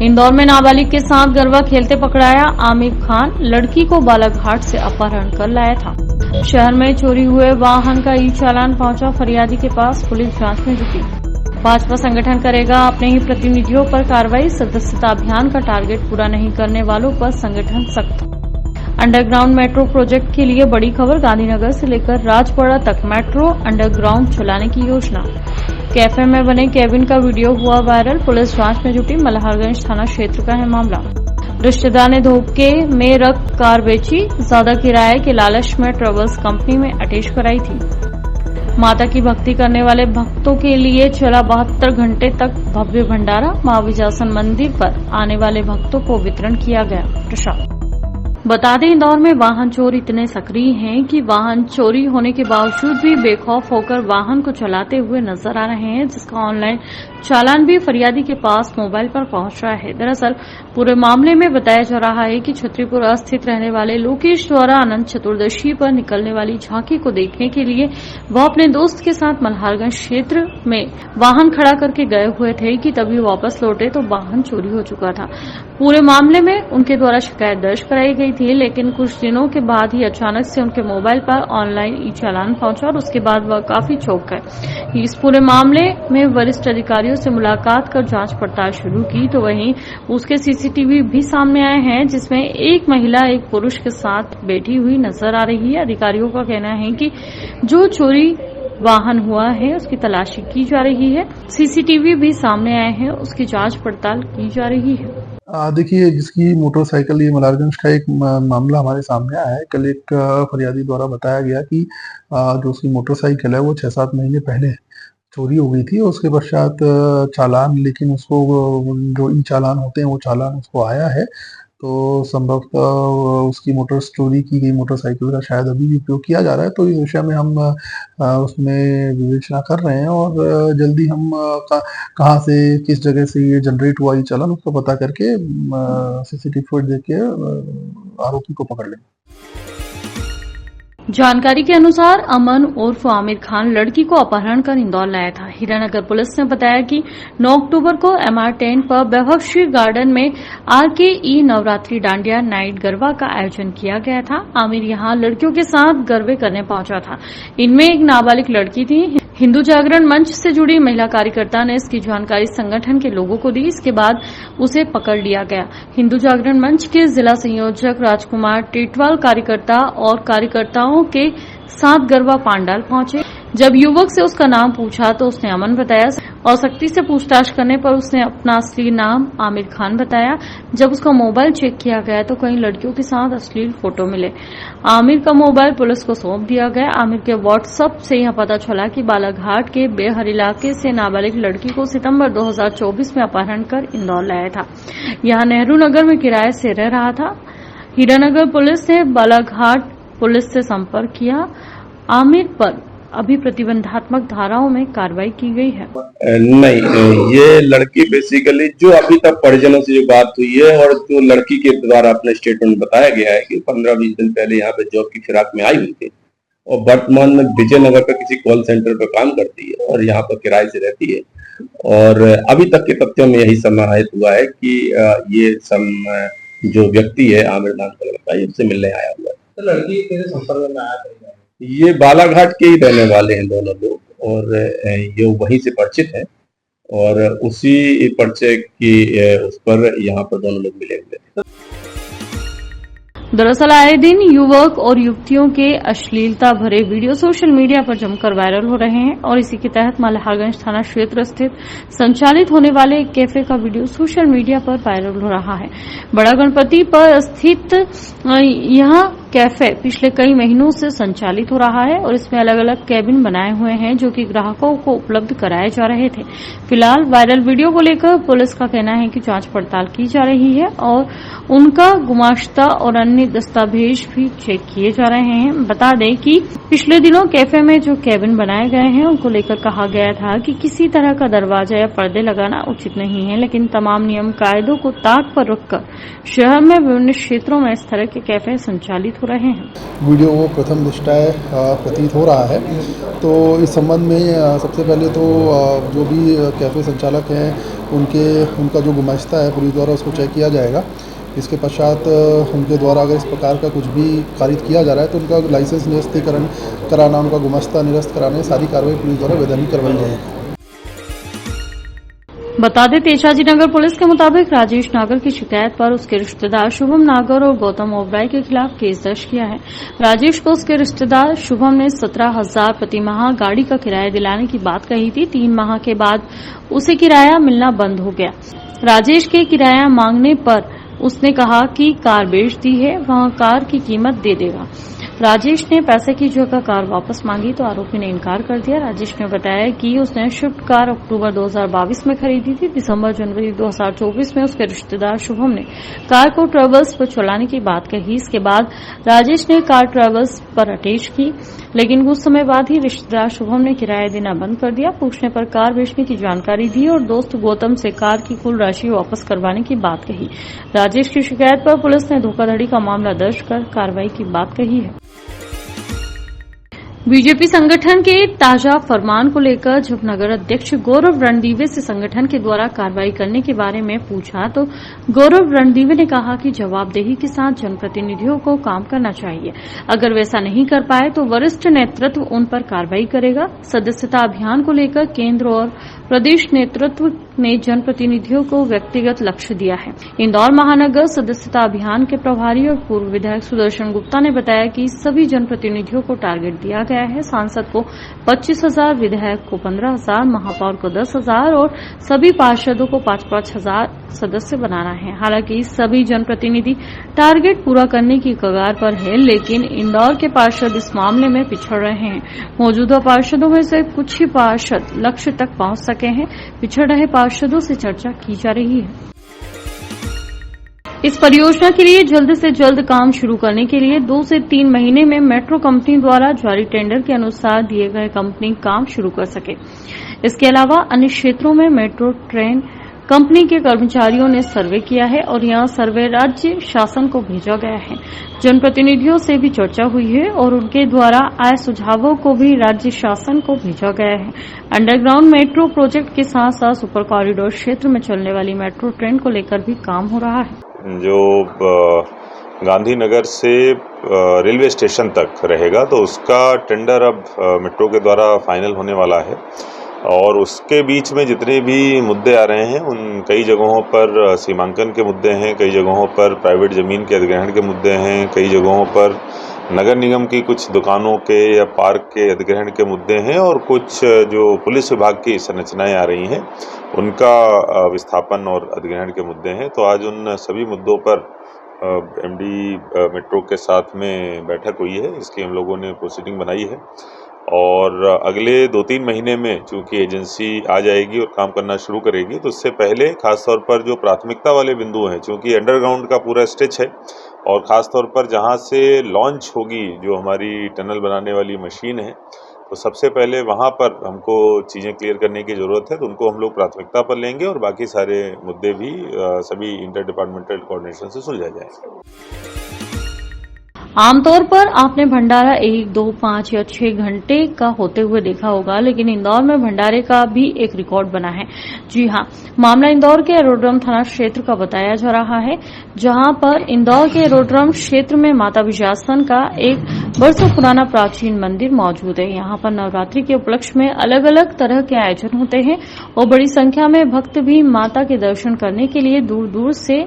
इंदौर में नाबालिग के साथ गरबा खेलते पकड़ाया आमिर खान, लड़की को बालाघाट से अपहरण कर लाया था। शहर में चोरी हुए वाहन का ई चालान पहुंचा फरियादी के पास, पुलिस जांच में जुटी। भाजपा संगठन करेगा अपने ही प्रतिनिधियों पर कार्रवाई, सदस्यता अभियान का टारगेट पूरा नहीं करने वालों पर संगठन सख्त। अंडरग्राउंड मेट्रो प्रोजेक्ट के लिए बड़ी खबर, गांधीनगर से लेकर राजपुरा तक मेट्रो अंडरग्राउंड चलाने की योजना। कैफे में बने केबिन का वीडियो हुआ वायरल, पुलिस जांच में जुटी। मल्हारगंज थाना क्षेत्र का है मामला। रिश्तेदार ने धोखे में रख कार बेची, ज्यादा किराए के लालच में ट्रेवल्स कंपनी में अटैच कराई थी। माता की भक्ति करने वाले भक्तों के लिए चला 72 घंटे तक भव्य भंडारा, मां विजासन मंदिर पर आने वाले भक्तों को वितरण किया गया प्रसाद। बता दें, इंदौर में वाहन चोर इतने सक्रिय हैं कि वाहन चोरी होने के बावजूद भी बेखौफ होकर वाहन को चलाते हुए नजर आ रहे हैं, जिसका ऑनलाइन चालान भी फरियादी के पास मोबाइल पर पहुंच रहा है। दरअसल पूरे मामले में बताया जा रहा है कि छतरीपुरा स्थित रहने वाले लोकेश द्वारा अनंत चतुर्दशी पर निकलने वाली झांकी को देखने के लिए वह अपने दोस्त के साथ मल्हारगंज क्षेत्र में वाहन खड़ा करके गए हुए थे कि तभी वापस लौटे तो वाहन चोरी हो चुका था। पूरे मामले में उनके द्वारा शिकायत दर्ज कराई गई थी, लेकिन कुछ दिनों के बाद ही अचानक से उनके मोबाइल पर ऑनलाइन ई चालान पहुंचा और उसके बाद वह काफी चौंक गए। इस पूरे मामले में वरिष्ठ अधिकारियों से मुलाकात कर जांच पड़ताल शुरू की, तो वहीं उसके सीसीटीवी भी सामने आए हैं, जिसमें एक महिला एक पुरुष के साथ बैठी हुई नजर आ रही है। अधिकारियों का कहना है कि जो चोरी वाहन हुआ है उसकी तलाशी की जा रही है। सीसीटीवी भी सामने आए हैं, उसकी जांच पड़ताल की जा रही है। देखिए, जिसकी मोटरसाइकिल, ये मल्हारगंज का एक मामला हमारे सामने आया है। कल एक फरियादी द्वारा बताया गया कि जो उसकी मोटरसाइकिल है वो 6-7 महीने पहले चोरी हो गई थी। उसके पश्चात चालान, लेकिन उसको जो ई चालान होते हैं वो चालान उसको आया है, तो संभवतः उसकी चोरी की गई मोटरसाइकिल का शायद अभी भी उपयोग किया जा रहा है। तो इस विषय में हम उसमें विवेचना कर रहे हैं और जल्दी हम कहाँ से, किस जगह से ये जनरेट हुआ ये चालान, उसको पता करके सीसीटीवी फुटेज देख के आरोपी को पकड़ लेंगे। जानकारी के अनुसार अमन उर्फ आमिर खान लड़की को अपहरण कर इंदौर लाया था। हीरानगर पुलिस ने बताया कि 9 अक्टूबर को MR10 पर वैभवश्री गार्डन में RKE नवरात्रि डांडिया नाइट गरबा का आयोजन किया गया था। आमिर यहां लड़कियों के साथ गरबे करने पहुंचा था। इनमें एक नाबालिग लड़की थी। हिंदू जागरण मंच से जुड़ी महिला कार्यकर्ता ने इसकी जानकारी संगठन के लोगों को दी। इसके बाद उसे पकड़ लिया गया। हिंदू जागरण मंच के जिला संयोजक राजकुमार टेटवाल कार्यकर्ता और कार्यकर्ताओं के साथ गरबा पांडाल पहुंचे। जब युवक से उसका नाम पूछा तो उसने अमन बताया और सख्ती से पूछताछ करने पर उसने अपना असली नाम आमिर खान बताया। जब उसका मोबाइल चेक किया गया तो कई लड़कियों के साथ अश्लील फोटो मिले। आमिर का मोबाइल पुलिस को सौंप दिया गया। आमिर के व्हाट्सएप से यह पता चला कि बालाघाट के बेहर इलाके से नाबालिग लड़की को सितंबर 2024 में अपहरण कर इंदौर लाया था। यहां नेहरू नगर में किराए से रह रहा था। हीरानगर पुलिस ने बालाघाट पुलिस से संपर्क किया। आमिर पर अभी प्रतिबंधात्मक धाराओं में कार्रवाई की गई है। नहीं, ये लड़की बेसिकली जो अभी तक परिजनों से जो बात हुई है और जो लड़की के द्वारा अपने स्टेटमेंट बताया गया है कि 15-20 दिन पहले यहाँ पे जॉब की फिराक में आई हुई थी और वर्तमान में विजयनगर का किसी कॉल सेंटर पर काम करती है और यहाँ पर किराए से रहती है। और अभी तक के तथ्यों में यही समाहित हुआ है कि ये जो व्यक्ति है आमिर नाम का लड़का है, उससे मिलने आया हुआ है। तो लड़की तेरे संपर्क में आया? ये बालाघाट के ही रहने वाले हैं दोनों लोग और ये वहीं से परिचित हैं और उसी परिचय की उस पर यहाँ पर दोनों लोग मिले हुए थे। दरअसल आए दिन युवक और युवतियों के अश्लीलता भरे वीडियो सोशल मीडिया पर जमकर वायरल हो रहे हैं और इसी के तहत मल्हारगंज थाना क्षेत्र स्थित संचालित होने वाले एक कैफे का वीडियो सोशल मीडिया पर वायरल हो रहा है। बड़ा गणपति पर स्थित यह कैफे पिछले कई महीनों से संचालित हो रहा है और इसमें अलग अलग केबिन बनाए हुए हैं जो कि ग्राहकों को उपलब्ध कराए जा रहे थे। फिलहाल वायरल वीडियो को लेकर पुलिस का कहना है कि जांच पड़ताल की जा रही है और उनका गुमाश्ता और अन्य दस्तावेज भी चेक किए जा रहे हैं। बता दें कि पिछले दिनों कैफे में जो केबिन बनाए गए हैं उनको लेकर कहा गया था कि किसी तरह का दरवाजा या पर्दे लगाना उचित नहीं है, लेकिन तमाम नियम कायदों को ताक पर रखकर शहर में विभिन्न क्षेत्रों में इस तरह के कैफे संचालित हो रहे हैं। वीडियो वो प्रथम दृष्टया प्रतीत हो रहा है। तो इस संबंध में सबसे पहले तो जो भी कैफ़े संचालक हैं उनका जो गुमाश्ता है पुलिस द्वारा उसको चेक किया जाएगा। इसके पश्चात उनके द्वारा अगर इस प्रकार का कुछ भी कारित किया जा रहा है तो उनका लाइसेंस निरस्तीकरण कराना, उनका गुमाश्ता निरस्त कराने, सारी कार्रवाई पुलिस द्वारा वैधानिक करवाई जाएगी। बता दें, तेजाजी नगर पुलिस के मुताबिक राजेश नागर की शिकायत पर उसके रिश्तेदार शुभम नागर और गौतम ओबराय के खिलाफ केस दर्ज किया है। राजेश को उसके रिश्तेदार शुभम ने 17,000 प्रति माह गाड़ी का किराया दिलाने की बात कही थी। 3 माह के बाद उसे किराया मिलना बंद हो गया। राजेश के किराया मांगने पर उसने कहा कि कार बेच दी है, वह कार की कीमत दे देगा। राजेश ने पैसे की जगह कार वापस मांगी तो आरोपी ने इनकार कर दिया। राजेश ने बताया कि उसने स्विफ्ट कार अक्टूबर 2022 में खरीदी थी। दिसंबर-जनवरी 2024 में उसके रिश्तेदार शुभम ने कार को ट्रेवल्स पर चलाने की बात कही। इसके बाद राजेश ने कार ट्रेवल्स पर अटैच की, लेकिन कुछ समय बाद ही रिश्तेदार शुभम ने किराया देना बंद कर दिया। पूछने पर कार बेचने की जानकारी दी और दोस्त गौतम से कार की कुल राशि वापस करवाने की बात कही। राजेश की शिकायत पर पुलिस ने धोखाधड़ी का मामला दर्ज कर कार्रवाई की बात कही है। बीजेपी संगठन के ताजा फरमान को लेकर जब नगर अध्यक्ष गौरव रणदीवे से संगठन के द्वारा कार्रवाई करने के बारे में पूछा तो गौरव रणदीवे ने कहा कि जवाबदेही के साथ जनप्रतिनिधियों को काम करना चाहिए। अगर वैसा नहीं कर पाए तो वरिष्ठ नेतृत्व उन पर कार्रवाई करेगा। सदस्यता अभियान को लेकर केंद्र और प्रदेश नेतृत्व ने जनप्रतिनिधियों को व्यक्तिगत लक्ष्य दिया है। इंदौर महानगर सदस्यता अभियान के प्रभारी और पूर्व विधायक सुदर्शन गुप्ता ने बताया कि सभी जनप्रतिनिधियों को टारगेट दिया गया है। सांसद को 25,000, विधायक को 15,000, महापौर को 10,000 और सभी पार्षदों को 5-5 हजार सदस्य बनाना है। हालांकि सभी जनप्रतिनिधि टारगेट पूरा करने की कगार पर है, लेकिन इंदौर के पार्षद इस मामले में पिछड़ रहे हैं। मौजूदा पार्षदों में से कुछ ही पार्षद लक्ष्य तक पहुंच सके हैं। पिछड़ रहे पार्षदों से चर्चा की जा रही है। इस परियोजना के लिए जल्द से जल्द काम शुरू करने के लिए 2 से 3 महीने में मेट्रो कंपनी द्वारा जारी टेंडर के अनुसार दिए गए कंपनी काम शुरू कर सके। इसके अलावा अन्य क्षेत्रों में मेट्रो ट्रेन कंपनी के कर्मचारियों ने सर्वे किया है और यह सर्वे राज्य शासन को भेजा गया है। जनप्रतिनिधियों से भी चर्चा हुई है और उनके द्वारा आए सुझावों को भी राज्य शासन को भेजा गया है। अंडरग्राउंड मेट्रो प्रोजेक्ट के साथ साथ सुपर कॉरिडोर क्षेत्र में चलने वाली मेट्रो ट्रेन को लेकर भी काम हो रहा है। जो गांधीनगर से रेलवे स्टेशन तक रहेगा तो उसका टेंडर अब मेट्रो के द्वारा फाइनल होने वाला है और उसके बीच में जितने भी मुद्दे आ रहे हैं उन कई जगहों पर सीमांकन के मुद्दे हैं, कई जगहों पर प्राइवेट ज़मीन के अधिग्रहण के मुद्दे हैं, कई जगहों पर नगर निगम की कुछ दुकानों के या पार्क के अधिग्रहण के मुद्दे हैं और कुछ जो पुलिस विभाग की संरचनाएं आ रही हैं उनका विस्थापन और अधिग्रहण के मुद्दे हैं। तो आज उन सभी मुद्दों पर एमडी मेट्रो के साथ में बैठक हुई है। इसकी हम लोगों ने प्रोसीडिंग बनाई है और अगले 2-3 महीने में चूंकि एजेंसी आ जाएगी और काम करना शुरू करेगी तो उससे पहले खासतौर पर जो प्राथमिकता वाले बिंदु हैं, चूंकि अंडरग्राउंड का पूरा स्ट्रेच है और ख़ासतौर पर जहां से लॉन्च होगी जो हमारी टनल बनाने वाली मशीन है, तो सबसे पहले वहां पर हमको चीज़ें क्लियर करने की ज़रूरत है। तो उनको हम लोग प्राथमिकता पर लेंगे और बाकी सारे मुद्दे भी सभी इंटर डिपार्टमेंटल कोऑर्डिनेशन से सुलझाए जाएंगे। आमतौर पर आपने भंडारा 1, 2, 5 या 6 घंटे का होते हुए देखा होगा, लेकिन इंदौर में भंडारे का भी एक रिकॉर्ड बना है। जी हां, मामला इंदौर के एरोड्रम थाना क्षेत्र का बताया जा रहा है, जहां पर इंदौर के एरोड्रम क्षेत्र में माता विजयासन का एक बरसों पुराना प्राचीन मंदिर मौजूद है। यहां पर नवरात्रि के उपलक्ष्य में अलग अलग तरह के आयोजन होते हैं और बड़ी संख्या में भक्त भी माता के दर्शन करने के लिए दूर दूर से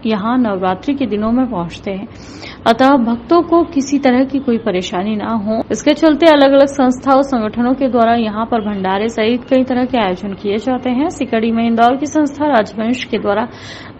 यहां नवरात्रि के दिनों में पहुंचते हैं। अतः भक्तों को किसी तरह की कोई परेशानी ना हो, इसके चलते अलग अलग संस्था और संगठनों के द्वारा यहां पर भंडारे सहित कई तरह के आयोजन किए जाते हैं। सिकड़ी में इंदौर की संस्था राजवंश के द्वारा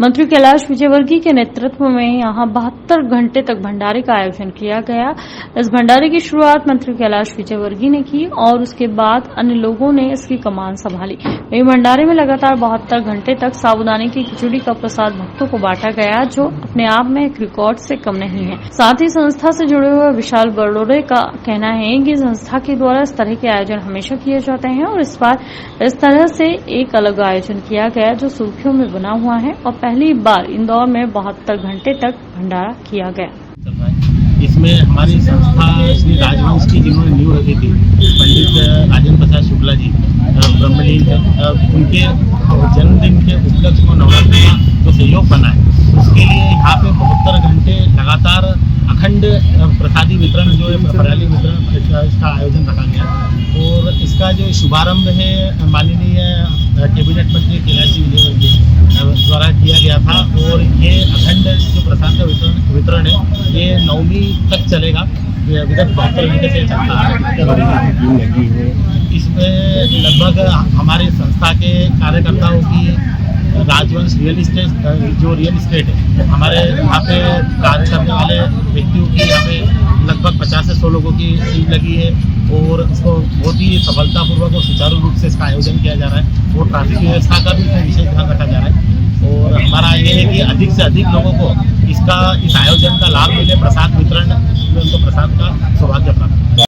मंत्री कैलाश विजयवर्गीय के नेतृत्व में यहां 72 घंटे तक भंडारे का आयोजन किया गया। इस भंडारे की शुरुआत मंत्री कैलाश विजयवर्गीय ने की और उसके बाद अन्य लोगों ने इसकी कमान संभाली। वहीं भंडारे में लगातार 72 घंटे तक साबूदाने की खिचड़ी का प्रसाद भक्तों को बांटा गया, जो अपने आप में एक रिकॉर्ड से कम नहीं है। साथ ही संस्था से जुड़े हुए विशाल बरोड़े का कहना है कि संस्था के द्वारा इस तरह के आयोजन हमेशा किए जाते हैं और इस बार इस तरह से एक अलग आयोजन किया गया जो सुर्खियों में बना हुआ है और पहली बार इंदौर में 72 घंटे तक भंडारा किया गया। इसमें इसमें हमारी संस्था श्री राजवंश की जिन्होंने नींव रखी थी, पंडित राजेंद्र प्रसाद शुक्ला जी ब्रह्मलीन थे, उनके जन्मदिन के उपलक्ष्य में नवरात्रि का जो सहयोग बना है, उसके लिए यहाँ पे 72 घंटे लगातार अखंड प्रसादी वितरण जो है प्रणाली वितरण इसका आयोजन रखा गया। और इसका जो शुभारंभ है माननीय कैबिनेट मंत्री कैलाश जी विजयवर्गीय द्वारा किया गया था। और ये अखंड जो प्रसाद का वितरण है ये 9वीं तक चलेगा, विगत 72 घंटे से चलता है। इसमें लगभग हमारी संस्था के कार्यकर्ताओं की राजवंश रियल इस्टेट है, हमारे यहाँ पे कार्य करने वाले व्यक्तियों की यहाँ पे लगभग 50 से 100 लोगों की टीम लगी है। और इसको बहुत ही सफलतापूर्वक और सुचारू रूप से इसका आयोजन किया जा रहा है। और ट्रैफिक व्यवस्था का भी इसमें विशेष ध्यान रखा जा रहा है। और हमारा ये है कि अधिक से अधिक लोगों को इस आयोजन का लाभ मिले, प्रसाद वितरण उनको प्रसाद का सौभाग्य प्राप्त।